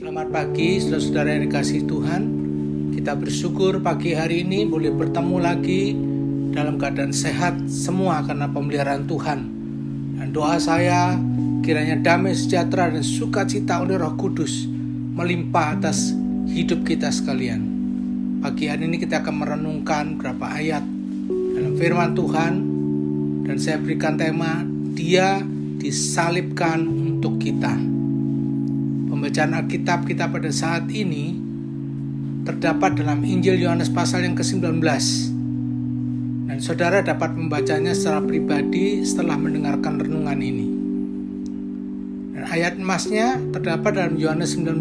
Selamat pagi saudara-saudara yang dikasihi Tuhan. Kita bersyukur pagi hari ini boleh bertemu lagi dalam keadaan sehat semua karena pemeliharaan Tuhan. Dan doa saya kiranya damai sejahtera dan sukacita oleh Roh Kudus melimpah atas hidup kita sekalian. Pagi hari ini kita akan merenungkan beberapa ayat dalam firman Tuhan, dan saya berikan tema Dia disalibkan untuk kita. Pembacaan Alkitab kita pada saat ini terdapat dalam Injil Yohanes pasal yang ke-19. Dan saudara dapat membacanya secara pribadi setelah mendengarkan renungan ini. Dan ayat emasnya terdapat dalam Yohanes 19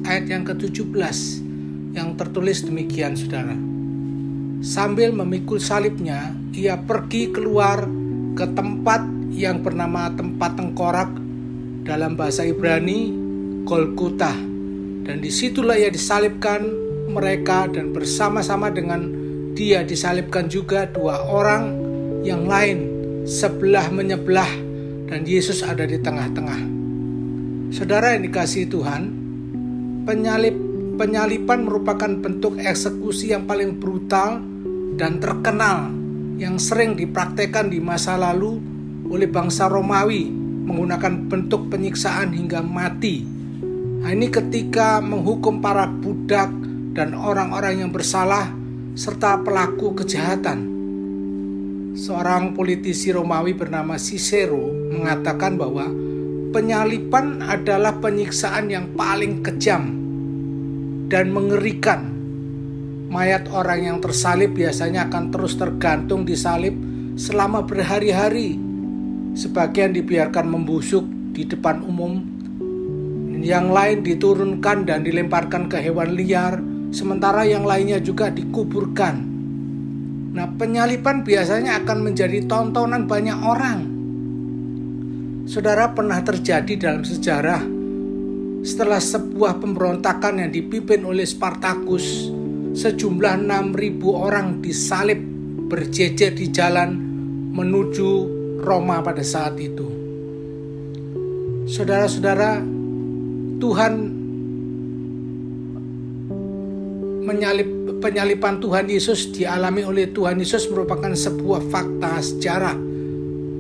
ayat yang ke-17 yang tertulis demikian saudara. Sambil memikul salibnya, ia pergi keluar ke tempat yang bernama tempat tengkorak, dalam bahasa Ibrani Golgota, dan disitulah ia disalibkan mereka, dan bersama-sama dengan dia disalibkan juga dua orang yang lain sebelah menyebelah, dan Yesus ada di tengah-tengah. Saudara yang dikasihi Tuhan, penyaliban merupakan bentuk eksekusi yang paling brutal dan terkenal yang sering dipraktekkan di masa lalu oleh bangsa Romawi menggunakan bentuk penyiksaan hingga mati. Nah, ini ketika menghukum para budak dan orang-orang yang bersalah serta pelaku kejahatan. Seorang politisi Romawi bernama Cicero mengatakan bahwa penyaliban adalah penyiksaan yang paling kejam dan mengerikan. Mayat orang yang tersalib biasanya akan terus tergantung di salib selama berhari-hari. Sebagian dibiarkan membusuk di depan umum, yang lain diturunkan dan dilemparkan ke hewan liar, sementara yang lainnya juga dikuburkan. Nah, penyaliban biasanya akan menjadi tontonan banyak orang. Saudara, pernah terjadi dalam sejarah setelah sebuah pemberontakan yang dipimpin oleh Spartacus, sejumlah 6.000 orang disalib berjejer di jalan menuju Roma pada saat itu. Saudara-saudara, Tuhan penyaliban Tuhan Yesus dialami oleh Tuhan Yesus merupakan sebuah fakta sejarah.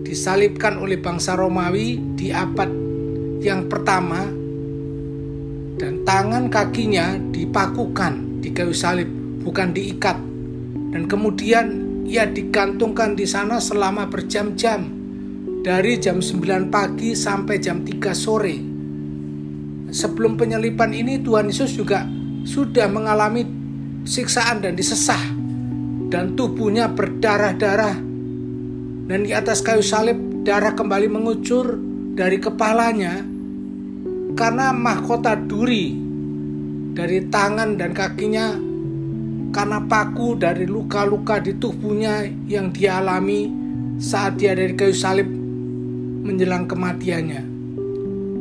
Disalibkan oleh bangsa Romawi di abad yang pertama, dan tangan kakinya dipakukan di kayu salib, bukan diikat, dan kemudian ia digantungkan di sana selama berjam-jam, dari jam 9 pagi sampai jam 3 sore. Sebelum penyaliban ini Tuhan Yesus juga sudah mengalami siksaan dan disesah, dan tubuhnya berdarah-darah, dan di atas kayu salib darah kembali mengucur dari kepalanya karena mahkota duri dari tangan dan kakinya, karena paku dari luka-luka di tubuhnya yang dialami saat dia dari kayu salib menjelang kematiannya.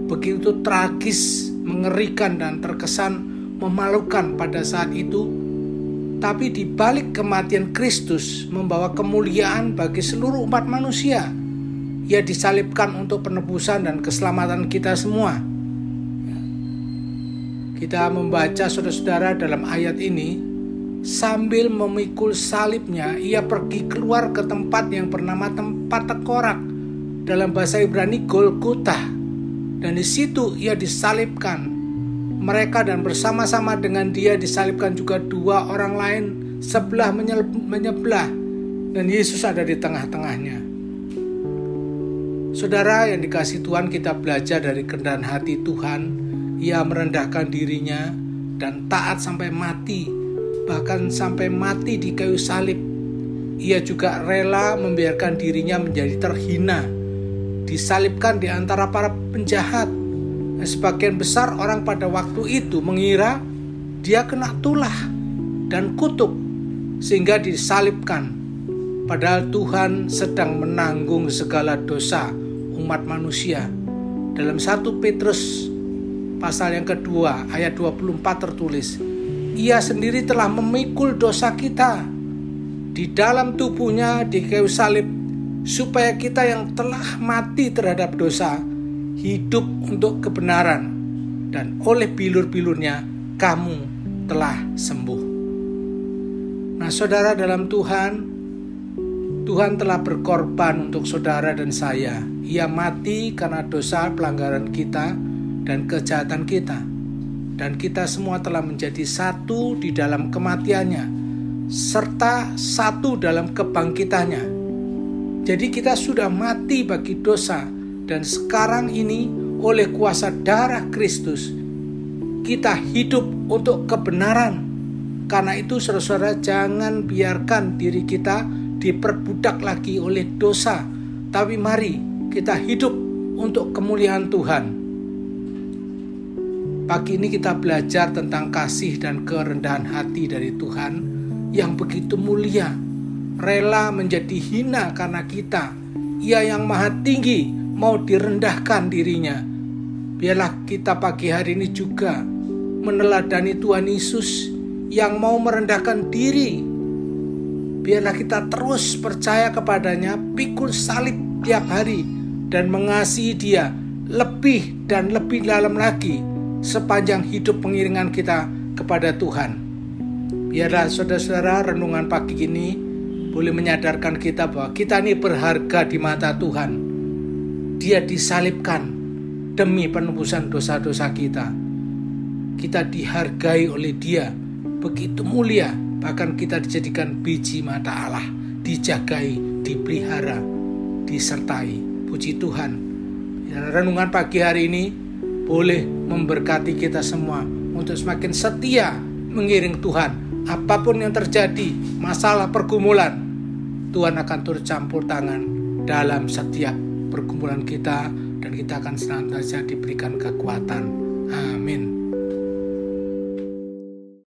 Begitu tragis, mengerikan, dan terkesan memalukan pada saat itu. Tapi di balik kematian Kristus membawa kemuliaan bagi seluruh umat manusia. Ia disalibkan untuk penebusan dan keselamatan kita semua. Kita membaca saudara-saudara dalam ayat ini, sambil memikul salibnya, ia pergi keluar ke tempat yang bernama tempat tengkorak, dalam bahasa Ibrani Golgota. Dan di situ ia disalibkan mereka, dan bersama-sama dengan dia disalibkan juga dua orang lain sebelah menyebelah, dan Yesus ada di tengah-tengahnya. Saudara yang dikasihi Tuhan, kita belajar dari kerendahan hati Tuhan. Ia merendahkan dirinya dan taat sampai mati, bahkan sampai mati di kayu salib. Ia juga rela membiarkan dirinya menjadi terhina, disalibkan di antara para penjahat. Sebagian besar orang pada waktu itu mengira dia kena tulah dan kutuk sehingga disalibkan. Padahal Tuhan sedang menanggung segala dosa umat manusia. Dalam 1 Petrus pasal yang kedua ayat 24 tertulis, ia sendiri telah memikul dosa kita di dalam tubuhnya di kayu salib, supaya kita yang telah mati terhadap dosa hidup untuk kebenaran. dan oleh bilur-bilurnya kamu telah sembuh. Nah saudara dalam Tuhan, Tuhan telah berkorban untuk saudara dan saya. Ia mati karena dosa pelanggaran kita dan kejahatan kita. Dan kita semua telah menjadi satu di dalam kematiannya, serta satu dalam kebangkitannya. Jadi kita sudah mati bagi dosa, dan sekarang ini oleh kuasa darah Kristus, kita hidup untuk kebenaran. Karena itu saudara-saudara, jangan biarkan diri kita diperbudak lagi oleh dosa, tapi mari kita hidup untuk kemuliaan Tuhan. Pagi ini kita belajar tentang kasih dan kerendahan hati dari Tuhan yang begitu mulia, rela menjadi hina karena kita. Ia yang maha tinggi mau direndahkan dirinya. Biarlah kita pagi hari ini juga meneladani Tuhan Yesus yang mau merendahkan diri. Biarlah kita terus percaya kepadanya, pikul salib tiap hari, dan mengasihi Dia lebih dan lebih dalam lagi sepanjang hidup pengiringan kita kepada Tuhan. Biarlah saudara-saudara renungan pagi ini boleh menyadarkan kita bahwa kita ini berharga di mata Tuhan. Dia disalibkan demi penebusan dosa-dosa kita. Kita dihargai oleh Dia begitu mulia, bahkan kita dijadikan biji mata Allah, dijagai, dipelihara, disertai. Puji Tuhan. Renungan pagi hari ini boleh memberkati kita semua untuk semakin setia mengiring Tuhan. Apapun yang terjadi, masalah pergumulan, Tuhan akan turut campur tangan dalam setiap pergumulan kita, dan kita akan senantiasa diberikan kekuatan. Amin.